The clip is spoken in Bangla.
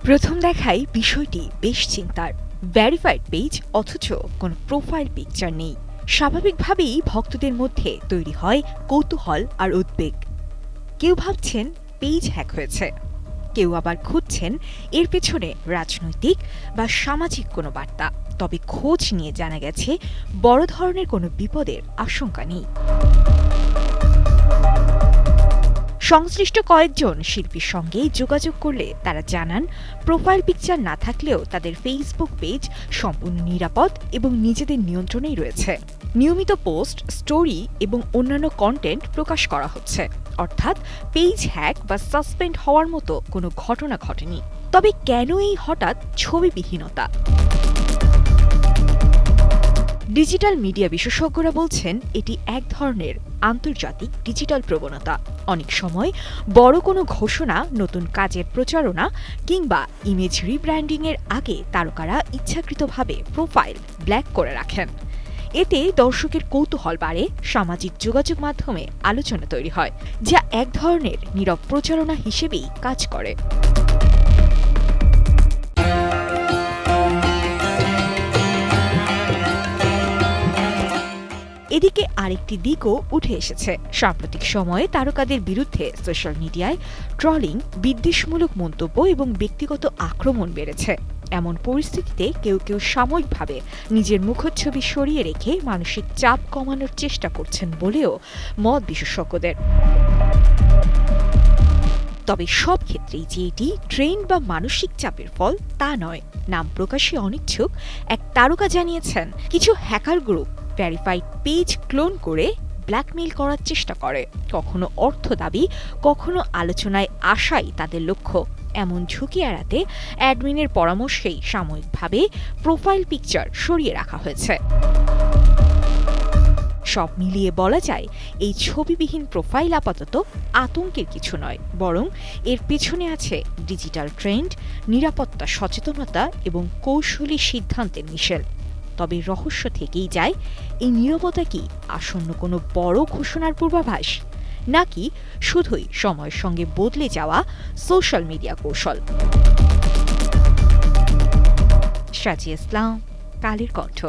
প্রথম দেখাই বিষয়টি বেশ চিন্তার। ভেরিফাইড পেজ অথচ কোনো প্রোফাইল পিকচার নেই। স্বাভাবিকভাবেই ভক্তদের মধ্যে তৈরি হয় কৌতূহল আর উদ্বেগ। কেউ ভাবছেন পেজ হ্যাক হয়েছে, কেউ আবার খুঁজছেন এর পেছনে রাজনৈতিক বা সামাজিক কোনো বার্তা। তবে খোঁজ নিয়ে জানা গেছে বড় ধরনের কোনো বিপদের আশঙ্কা নেই। সংশ্লিষ্ট কয়েকজন শিল্পীর সঙ্গে যোগাযোগ করলে তারা জানান, প্রোফাইল পিকচার না থাকলেও তাদের ফেসবুক পেজ সম্পূর্ণ নিরাপদ এবং নিজেদের নিয়ন্ত্রণেই রয়েছে। নিয়মিত পোস্ট, স্টোরি এবং অন্যান্য কন্টেন্ট প্রকাশ করা হচ্ছে, অর্থাৎ পেজ হ্যাক বা সাসপেন্ড হওয়ার মতো কোনো ঘটনা ঘটেনি। তবে কেন এই হঠাৎ ছবিবিহীনতা? ডিজিটাল মিডিয়া বিশেষজ্ঞরা বলছেন এটি এক ধরনের আন্তর্জাতিক ডিজিটাল প্রবণতা। অনেক সময় বড় কোনো ঘোষণা, নতুন কাজের প্রচারণা কিংবা ইমেজ রিব্র্যান্ডিংয়ের আগে তারকারা ইচ্ছাকৃতভাবে প্রোফাইল ব্ল্যাক করে রাখেন। এতে দর্শকের কৌতূহল বাড়ে, সামাজিক যোগাযোগ মাধ্যমে আলোচনা তৈরি হয়, যা এক ধরনের নীরব প্রচারণা হিসেবেই কাজ করে। এদিকে আরেকটি দিকও উঠে এসেছে। সাম্প্রতিক সময়ে তারকাদের বিরুদ্ধে সোশ্যাল মিডিয়ায় ট্রলিং, বিদ্বেষমূলক মন্তব্য এবং ব্যক্তিগত আক্রমণ বেড়েছে। এমন পরিস্থিতিতে কেউ কেউ সাময়িকভাবে নিজের মুখচ্ছবি সরিয়ে রেখে মানসিক চাপ কমানোর চেষ্টা করছেন বলেও মত বিশেষজ্ঞদের। তবে সব ক্ষেত্রেই যে এটি ট্রেন্ড বা মানসিক চাপের ফল তা নয়। নাম প্রকাশে অনিচ্ছুক এক তারকা জানিয়েছেন, কিছু hacker group verified page clone করে ব্ল্যাকমেইল করার চেষ্টা করে। কখনো অর্থ দাবি, কখনো আলোচনায় আসাই তাদের লক্ষ্য। এমন ঝুঁকি এড়াতে অ্যাডমিনের পরামর্শেই সাময়িকভাবে প্রোফাইল পিকচার সরিয়ে রাখা হয়েছে। সব মিলিয়ে বলা যায়, এই ছবিবিহীন প্রোফাইল আপাতত আতঙ্কের কিছু নয়, বরং এর পেছনে আছে ডিজিটাল ট্রেন্ড, নিরাপত্তা সচেতনতা এবং কৌশলী সিদ্ধান্তের মিশেল। তবে রহস্য থেকেই যায়, এই নীরবতা কি আসন্ন কোনো বড় ঘোষণার পূর্বাভাস, নাকি শুধুই সময়ের সঙ্গে বদলে যাওয়া সোশ্যাল মিডিয়া কৌশল? সাজিয়া ইসলাম, কালের কণ্ঠ।